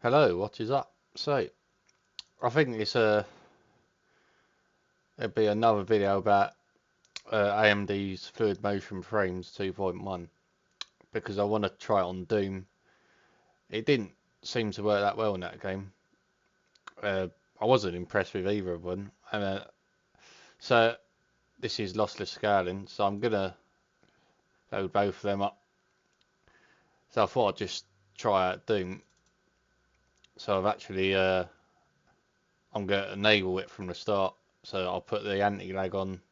Hello, what is up? So, I think it'll be another video about AMD's Fluid Motion Frames 2.1 because I want to try it on Doom. It didn't seem to work that well in that game. I wasn't impressed with either of them. So this is lossless scaling, so I'm gonna load both of them up. So I thought I'd just try out Doom. So I've actually I'm gonna enable it from the start. So I'll put the anti-lag on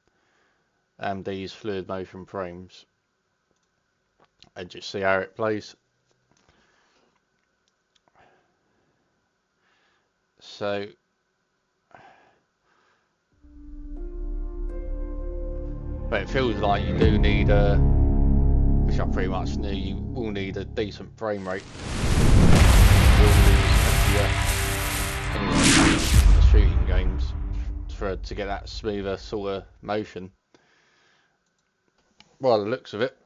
AMD's Fluid Motion Frames and just see how it plays. So but it feels like you do need which I pretty much knew, you will need a decent frame rate. You will lose FPS anyway in the shooting games to get that smoother sort of motion. By the looks of it.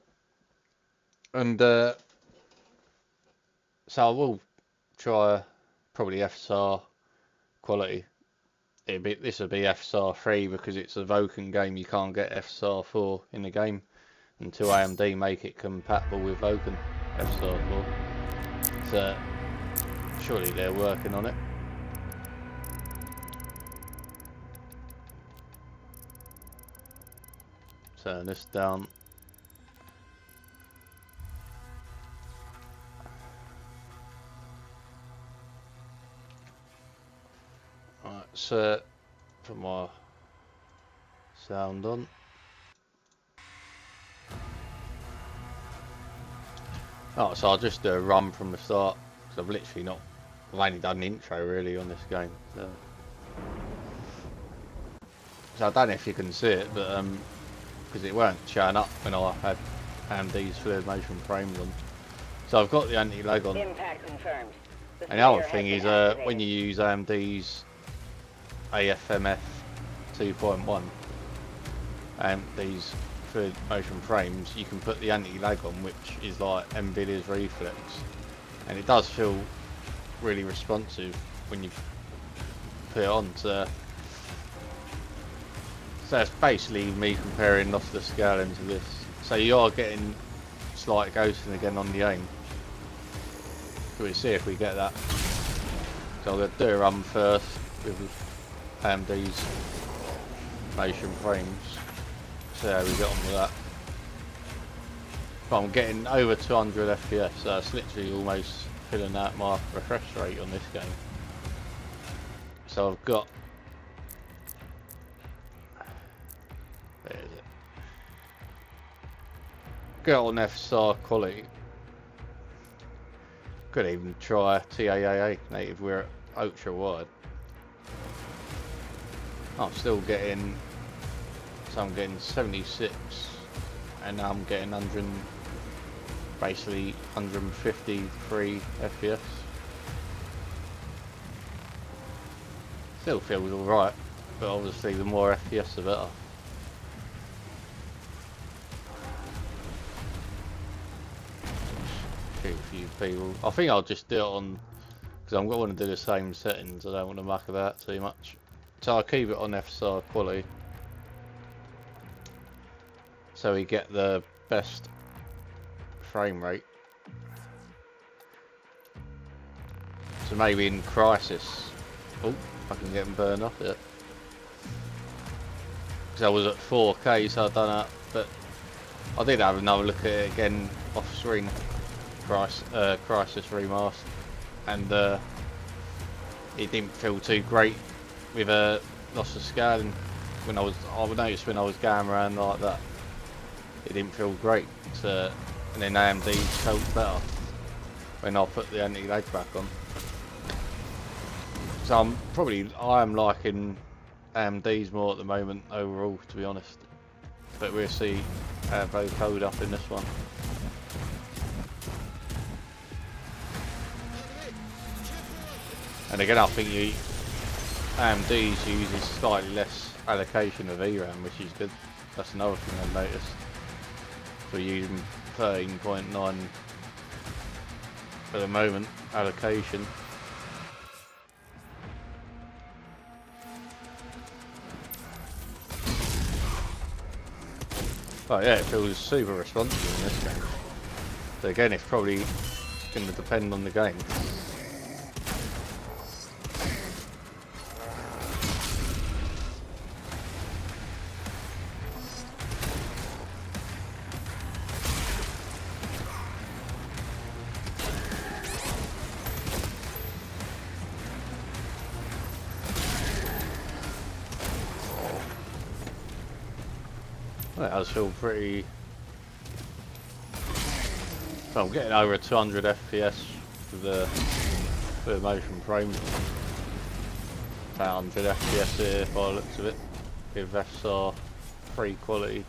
And so I will try probably FSR quality. This will be FSR 3 because it's a Vulkan game. You can't get FSR 4 in the game until AMD make it compatible with Vulkan FSR 4. So surely they're working on it. Turn this down. Alright, so put my sound on. Oh, so I'll just do a run from the start because I've only done an intro really on this game. So I don't know if you can see it, but because it weren't showing up when I had AMD's Fluid Motion Frames on. So I've got the anti-lag on. Impact confirmed. And the other thing is when you use AMD's AFMF 2.1 and these Fluid Motion Frames, you can put the anti-lag on, which is like Nvidia's Reflex, and it does feel really responsive when you put it on. So it's basically me comparing lossless scaling to this. So you are getting slight ghosting again on the aim. So we'll see if we get that. So I'm going to do a run first with AMD's motion frames. See how we get on with that. But I'm getting over 200 FPS, so it's literally almost filling out my refresh rate on this game. So I've got, where is it? Go on FSR quality. Could even try TAAA native where at ultra wide. I'm still getting, so I'm getting 76 and now I'm getting basically 153 FPS. Still feels alright, but obviously the more FPS the better. Shoot a few people. I think I'll just do it on, because I'm going to want to do the same settings. I don't want to muck about too much. So I'll keep it on FSR quality, so we get the best frame rate. So maybe in Crisis, oh, I can get them burned off it. Because I was at 4K, so I've done that, but I did have another look at it again off screen. Crisis remastered, and it didn't feel too great with a lossless scaling. I noticed when I was going around like that, it didn't feel great. So, and then AMD felt better when I put the anti-lag back on. So I am liking AMD's more at the moment overall, to be honest. But we'll see how they hold up in this one. And again, I think AMD's uses slightly less allocation of VRAM, which is good. That's another thing I've noticed. We're using 13.9 at the moment allocation, Oh yeah, it feels super responsive in this game. So again, it's probably going to depend on the game. Well, it does feel pretty... So I'm getting over 200 FPS with the motion frames. About 100 FPS here by the looks of it. If FSR 3 quality.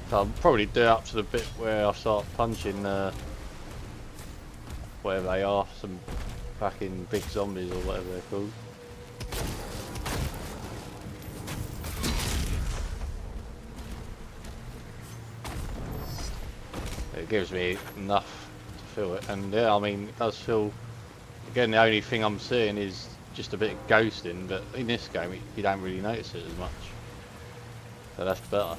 So I'll probably do up to the bit where I start punching whatever they are, some fucking big zombies or whatever they're called. It gives me enough to feel it, and yeah, I mean, it does feel... Again, the only thing I'm seeing is just a bit of ghosting, but in this game you don't really notice it as much. So that's better.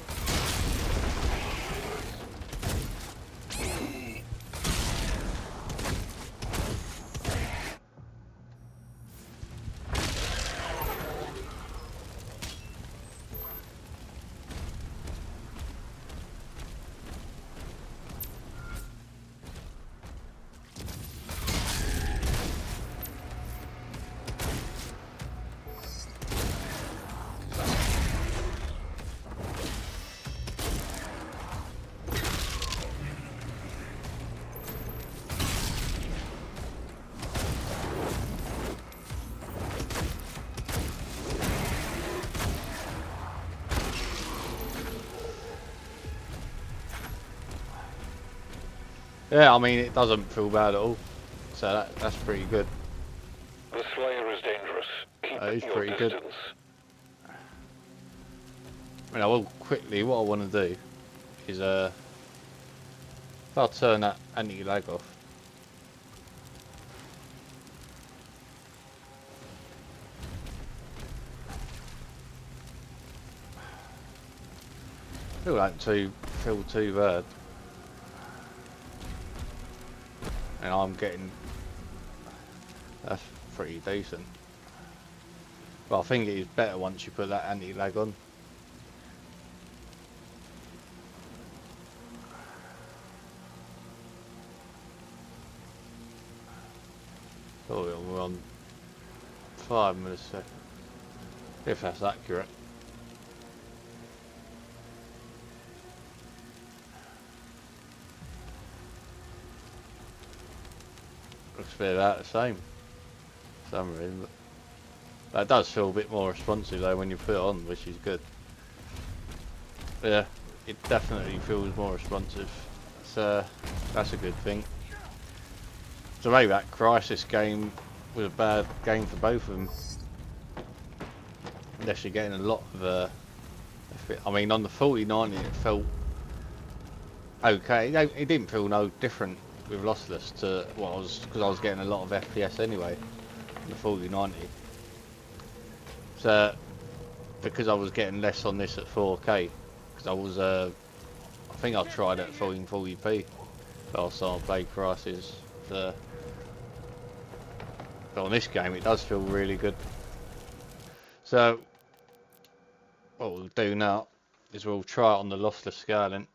Yeah, I mean, it doesn't feel bad at all, so that's pretty good. The Slayer is dangerous. Keep That is your pretty distance. good. I mean, I will quickly, what I want to do is, if I turn that anti-lag off, feel too bad, and I'm getting, that's pretty decent. But I think it is better once you put that anti-lag on. Oh, we're on 5 milliseconds, if that's accurate. Looks to be about the same for some reason, but that does feel a bit more responsive though when you put it on, which is good. Yeah, it definitely feels more responsive. So that's a good thing. So maybe that Crisis game was a bad game for both of them. Unless you're getting a lot of I mean, on the 4090 it felt okay. It didn't feel no different with Lossless to what I was, because I was getting a lot of FPS anyway on the 4090. So because I was getting less on this at 4K, because I was I think I tried it at 1440p last time I played Crisis. So, but on this game it does feel really good. So what we'll do now is we'll try it on the lossless scaling.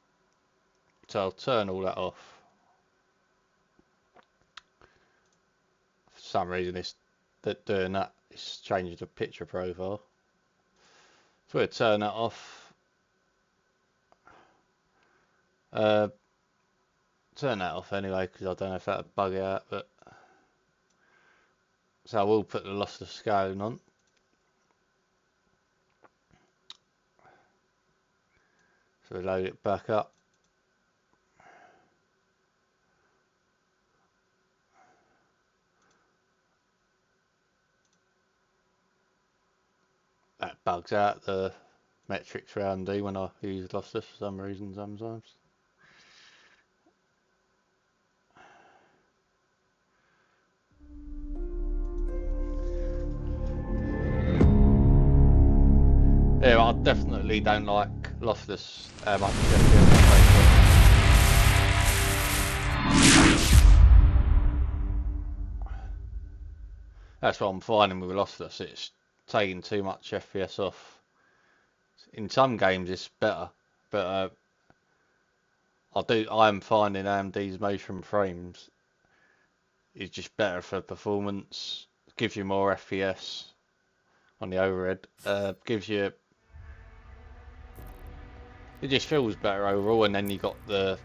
So I'll turn all that off. For some reason it's doing that, it's changing the picture profile. So we'll turn that off. Turn that off anyway, because I don't know if that'll bug it out, but so I will put the lossless scaling on. So we load it back up. That bugs out the metrics around D when I use lossless for some reason sometimes. Yeah, I definitely don't like lossless much FPS. That's what I'm finding with lossless. It's taking too much FPS off. In some games it's better, but I am finding AMD's motion frames is just better for performance. Gives you more FPS on the overhead. Gives you It just feels better overall, and then you got the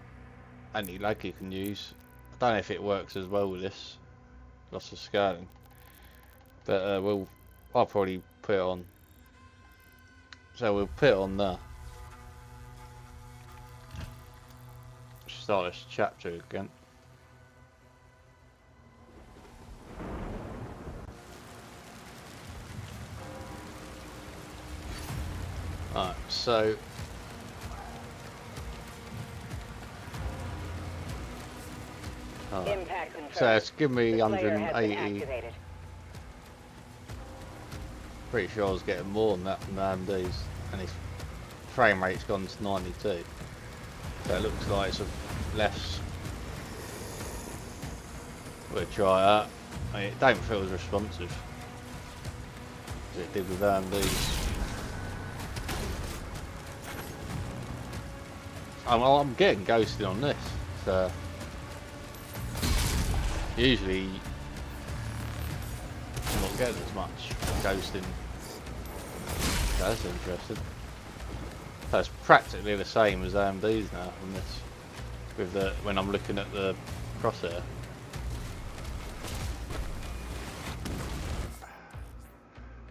anti-lag you can use. I don't know if it works as well with this loss of scaling, but I'll probably put it on. So we'll put it on there. Start this chapter again. Alright, so so it's given me 180. Pretty sure I was getting more than that from AMD's, and its frame rate's gone to 92. So it looks like it's less. We'll try that. I mean, it don't feel as responsive as it did with AMD's. I'm getting ghosted on this, so usually I'm not getting as much ghosting. That's interesting. So it's practically the same as AMD's now on this, with when I'm looking at the crosshair.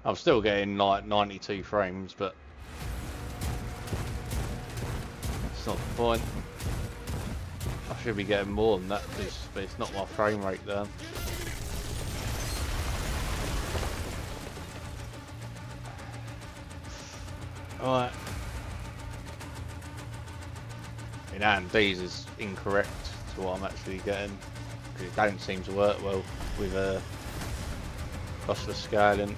I'm still getting like 92 frames, but it's not the point. I should be getting more than that, but it's not my frame rate there. Alright. I mean, AMD's is incorrect to what I'm actually getting, because it don't seem to work well with lossless scaling.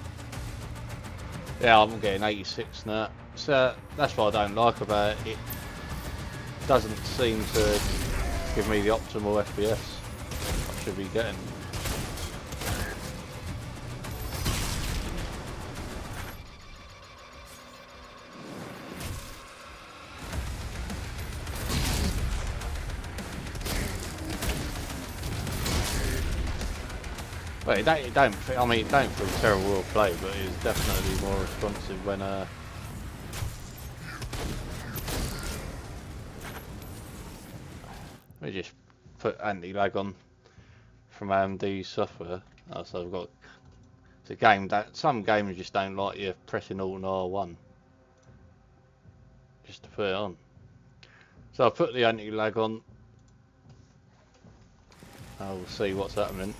Yeah, I'm getting 86 now. So that's what I don't like about it. It doesn't seem to give me the optimal FPS I should be getting. But it don't feel, I mean, it don't feel terrible to play, but it is definitely more responsive when we just put anti-lag on from AMD software. So I've got, it's a game that some games just don't like you pressing Alt and R1 just to put it on. So I'll put the anti-lag on. I'll see what's happening.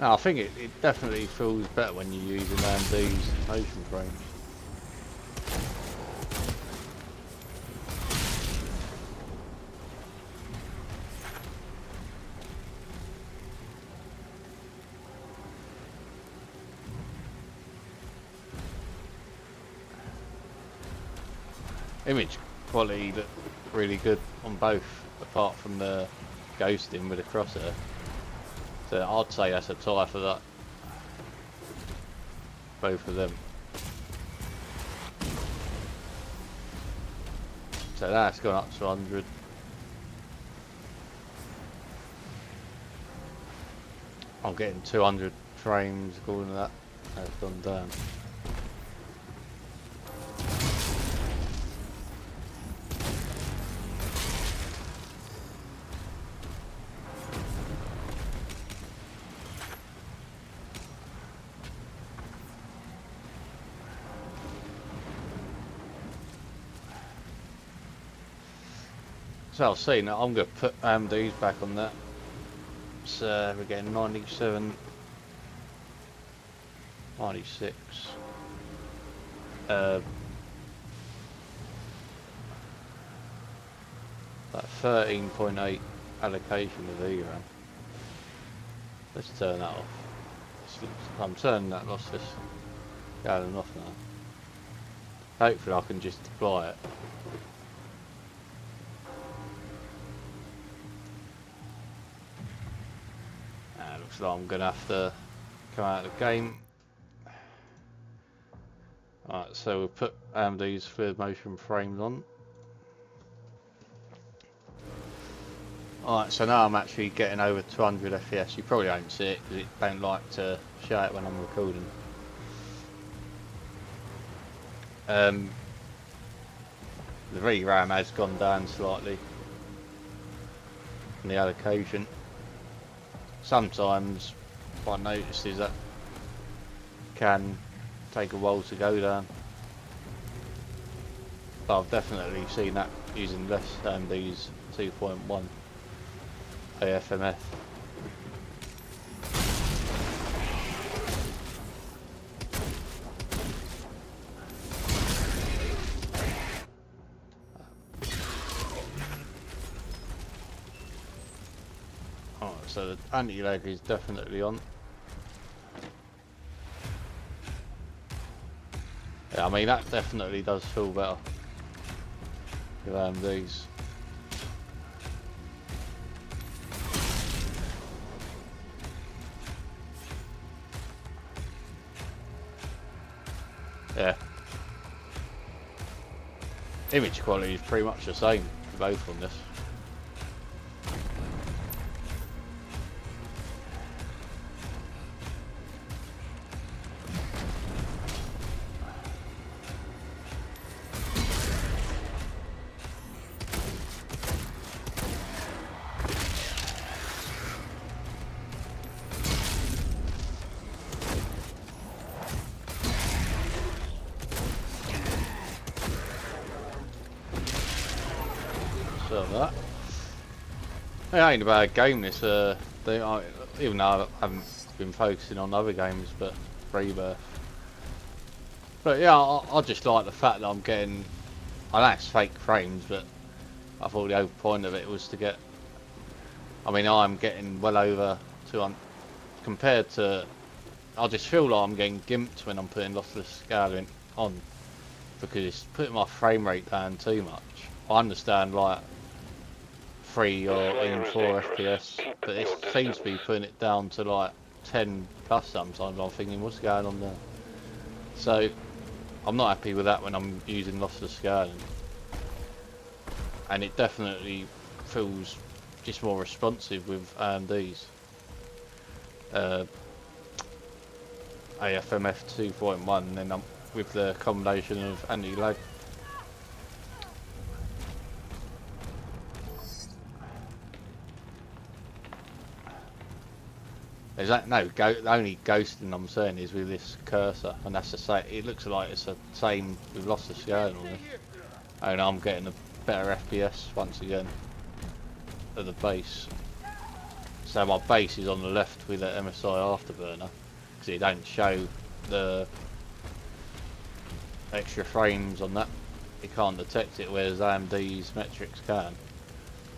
I think it definitely feels better when you're using AMD's motion frames. Image quality looked really good on both, apart from the ghosting with the crosshair. So I'd say that's a tie for that. Both of them. So that's gone up to 100. I'm getting 200 frames according to that. That's gone down. So I'll see now. I'm going to put AMD's back on that. So we're getting 97, 96. That 13.8 allocation of VRAM. Let's turn that off. I'm turning that lossless going off now. Hopefully I can just deploy it. Looks like I'm going to have to come out of the game. Alright, so we'll put these fluid motion frames on. Alright, so now I'm actually getting over 200 FPS. You probably won't see it because it don't like to show it when I'm recording. The VRAM has gone down slightly in the allocation. Sometimes what I noticed is that can take a while to go down, but I've definitely seen that using less these 2.1 AFMF. Alright, so the anti-lag is definitely on. Yeah, I mean that definitely does feel better with AMDs. Yeah. Image quality is pretty much the same for both on this. So that. It ain't a bad game this, even though I haven't been focusing on other games, but Rebirth. But yeah, I just like the fact that I'm getting, I know it's fake frames, but I thought the whole point of it was to get, I mean I'm getting well over 200, compared to, I just feel like I'm getting gimped when I'm putting lossless scaling on, because it's putting my frame rate down too much. I understand like 3 or even 4 FPS, but it seems to be putting it down to like 10 plus sometimes. I'm thinking, what's going on there? So I'm not happy with that when I'm using lossless scaling, and it definitely feels just more responsive with AMD's AFMF 2.1, and then with the combination of anti-lag. There's that, no, the only ghosting I'm saying is with this cursor, and that's the same. It looks like it's the same with lossless scaling on this, and I'm getting a better FPS once again at the base. So my base is on the left with the MSI afterburner, because it don't show the extra frames on that. It can't detect it, whereas AMD's metrics can.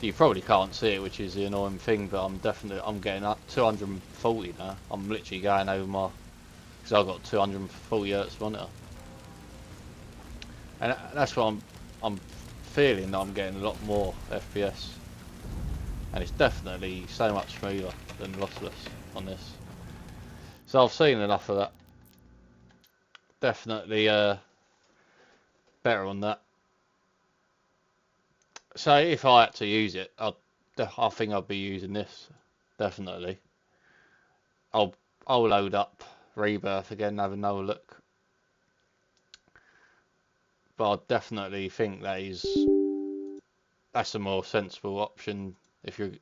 You probably can't see it, which is the annoying thing, but I'm getting up 240 now. I'm literally going over my, because I've got 240 Hz monitor, and that's what I'm feeling that I'm getting a lot more FPS, and it's definitely so much smoother than lossless on this. So I've seen enough of that. Definitely better on that. So if I had to use it, I think I'd be using this, definitely. I'll load up Rebirth again, have another look. But I definitely think that's a more sensible option. If you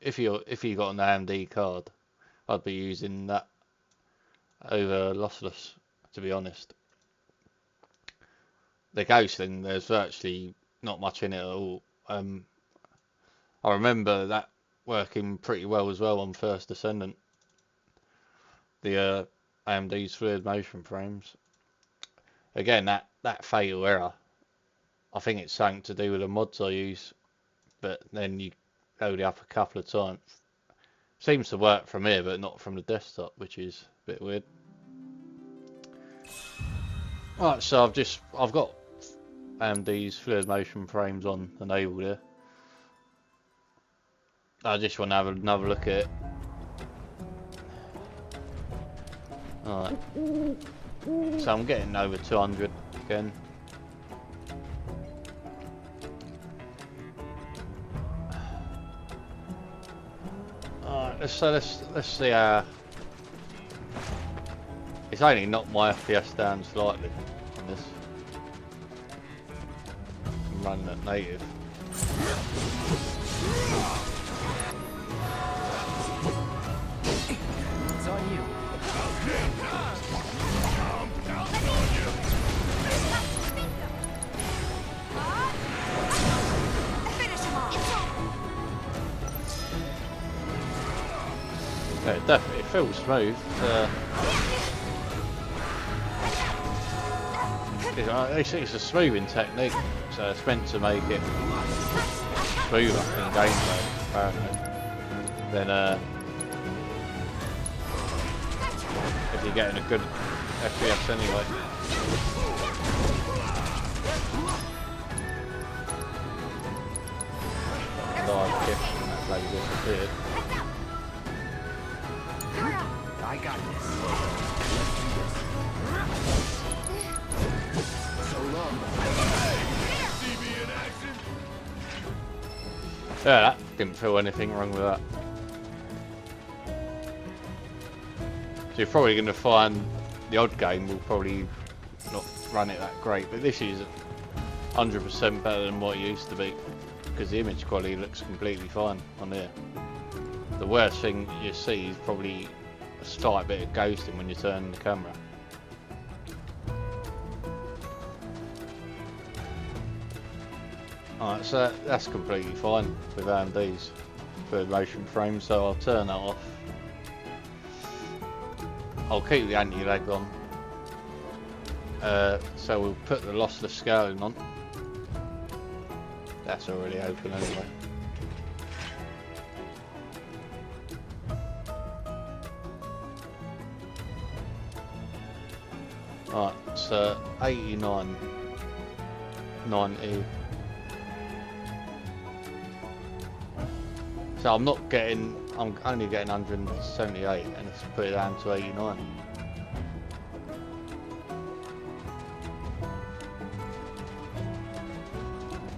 got an AMD card, I'd be using that over lossless, to be honest. The ghosting, there's virtually not much in it at all. I remember that working pretty well as well on First Ascendant, the AMD's fluid motion frames. Again, that fatal error, I think it's something to do with the mods I use, but then you load it up a couple of times. Seems to work from here, but not from the desktop, which is a bit weird. Right, so I've got AMD's fluid motion frames on enabled here. I just want to have another look at it. Alright. So I'm getting over 200 again. Alright, let's see how. It's only knocked my FPS down slightly on this. I'm running at native. It's on you. Finish him off. Yeah, it definitely feels smooth. It's a smoothing technique, so it's meant to make it smoother in gameplay, apparently. Then, if you're getting a good FPS anyway. Dive kick and that bloody disappeared. I got this. Let's do this. So long. CB in action. Yeah, that didn't feel anything wrong with that. So you're probably going to find the odd game will probably not run it that great, but this is 100% better than what it used to be, because the image quality looks completely fine on here. The worst thing you see is probably a slight bit of ghosting when you turn the camera. Alright, so that's completely fine with AMD's third motion frame, so I'll turn that off. I'll keep the anti-lag on. So we'll put the lossless scaling on. That's already open anyway. Alright, so 89, 90. So I'm only getting 178, and let's put it down to 89.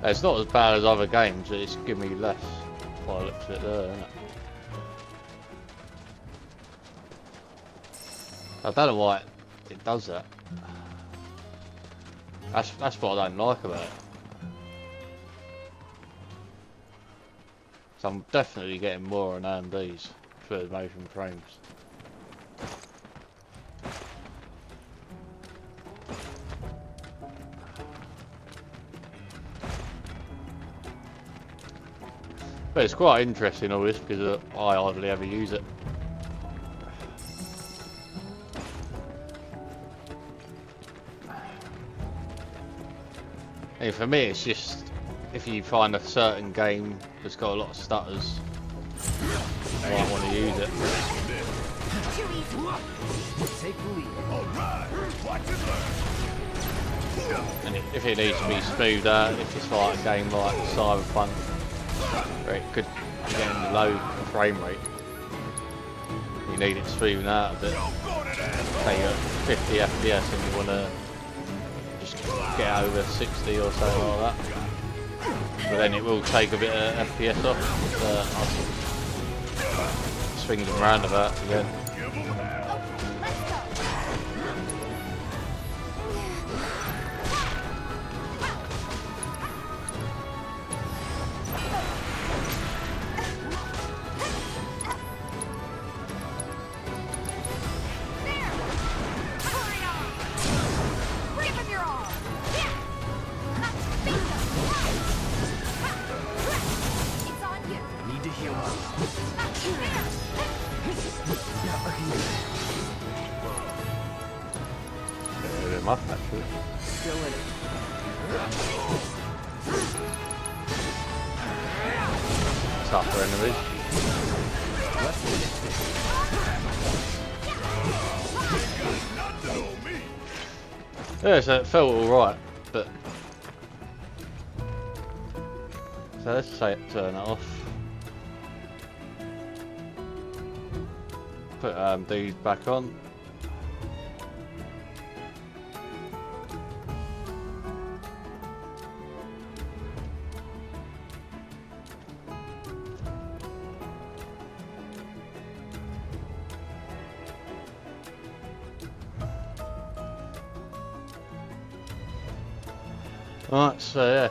It's not as bad as other games, it's giving me less by the looks of it there, isn't it? I don't know why it does that. That's what I don't like about it. So I'm definitely getting more on AMD's third motion frames. But it's quite interesting all this because I hardly ever use it. And for me it's just, if you find a certain game that's got a lot of stutters, you might want to use it. Take the lead. And if it needs to be smoothed out, if it's like a game like Cyberpunk, where it could be getting a low frame rate, you need it smoothed out a bit. Say you're at 50 FPS and you want to just get over 60 or something like that. But then it will take a bit of FPS off. Swings and roundabouts again. Actually. Still in it. tougher enemies. Let's finish this. Yeah, so it felt alright, but... So let's say turn it off. Put these back on. Right, so yeah,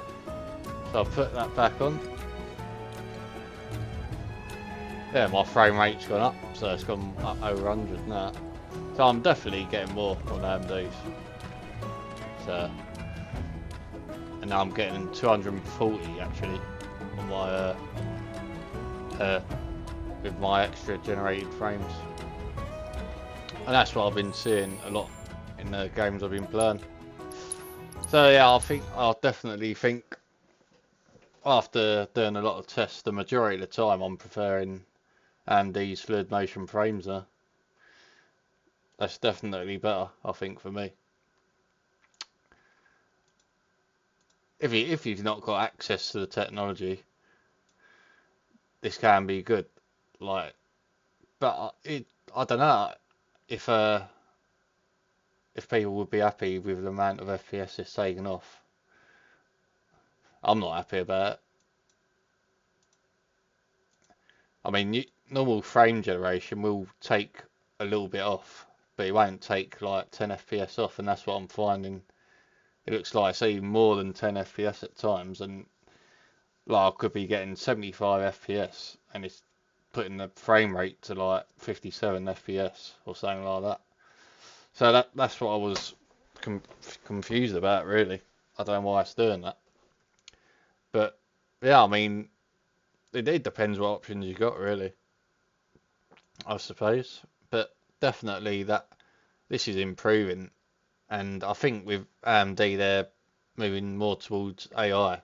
so I'll put that back on. Yeah, my frame rate's gone up, so it's gone up over 100 now. So I'm definitely getting more on AMDs. So, and now I'm getting 240 actually on my with my extra generated frames, and that's what I've been seeing a lot in the games I've been playing. So yeah, I'll definitely think after doing a lot of tests, the majority of the time I'm preferring AMD's fluid motion frames now. That's definitely better, I think, for me. If you've not got access to the technology, this can be good. Like, but I don't know if people would be happy with the amount of FPS it's taken off. I'm not happy about it. I mean, normal frame generation will take a little bit off, but it won't take like 10 FPS off, and that's what I'm finding. It looks like it's even more than 10 FPS at times, and like I could be getting 75 FPS, and it's putting the frame rate to like 57 FPS or something like that. So that's what I was confused about, really. I don't know why it's doing that. But yeah, I mean, it depends what options you got, really, I suppose. But definitely that this is improving, and I think with AMD they're moving more towards AI.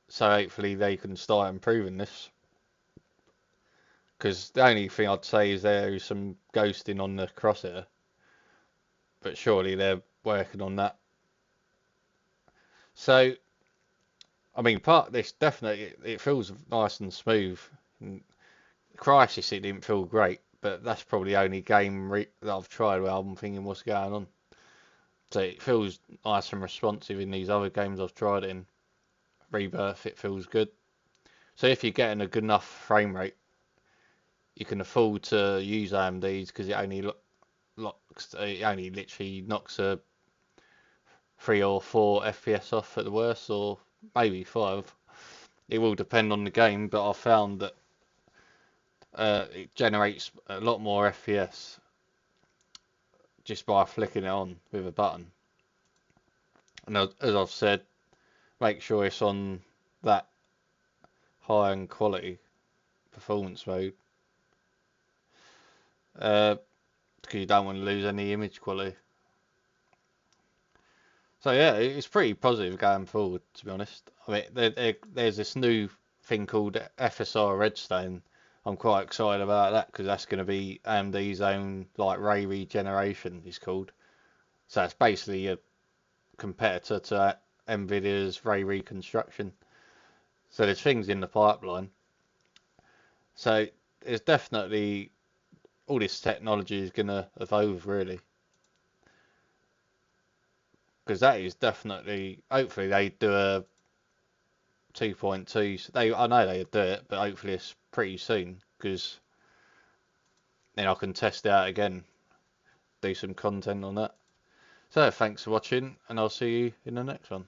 So hopefully they can start improving this. Because the only thing I'd say is there is some ghosting on the crosshair, but surely they're working on that. So, I mean, part of this definitely it feels nice and smooth. In Crisis, it didn't feel great, but that's probably the only game that I've tried where I'm thinking what's going on. So it feels nice and responsive in these other games I've tried it in. Rebirth, it feels good. So if you're getting a good enough frame rate, you can afford to use AMDs because it only literally knocks a 3 or 4 FPS off at the worst, or maybe 5. It will depend on the game, but I've found that it generates a lot more FPS just by flicking it on with a button. And as I've said, make sure it's on that high-end quality performance mode, because you don't want to lose any image quality. So yeah, it's pretty positive going forward, to be honest. I mean, there's this new thing called FSR Redstone. I'm quite excited about that because that's going to be AMD's own like ray regeneration, it's called. So it's basically a competitor to Nvidia's ray reconstruction. So there's things in the pipeline. So it's definitely all this technology is going to evolve really. Because that is definitely, hopefully they do a 2.2. I know they do it, but hopefully it's pretty soon, because then I can test it out again, do some content on that. So thanks for watching, and I'll see you in the next one.